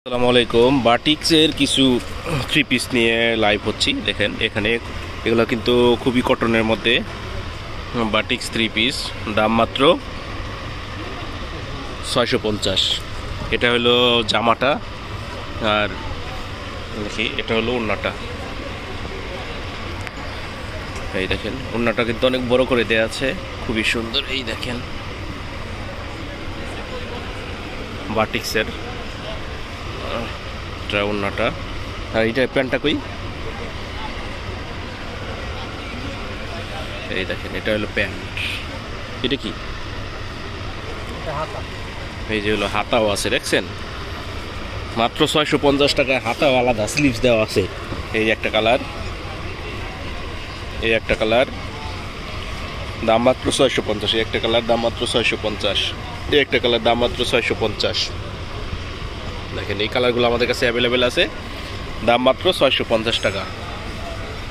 আসসালামু আলাইকুম। বাটিক্সের কিছু থ্রি পিস নিয়ে লাইভ হচ্ছি। দেখেন এখানে এগুলো কিন্তু খুবই কটনের মধ্যে বাটিক্স থ্রি পিস, দাম মাত্র 650। এটা হলো জামাটা, আর দেখি এটা হলো ওড়নাটা। এই দেখেন ওড়নাটা কিন্তু অনেক বড় করে দেয়া আছে, খুবই সুন্দর। এই দেখেন বাটিক্সের ওড়নাটা। আর এইটা প্যান্টটা কই, এই দেখেন এটা হলো প্যান্ট। এটা কি, এই যে হলো হাতাও আছে, দেখছেন মাত্র 650 টাকায়। হাতাও আলাদা, স্লিভস দেওয়া আছে। এই একটা কালার, এই একটা কালার, দাম মাত্র 650। এই একটা কালার দাম মাত্র 650। এই একটা কালার দাম মাত্র 650। দেখেন এই কালারগুলো আমাদের কাছে অ্যাভেলেবেল আছে, দাম মাত্র 650 টাকা।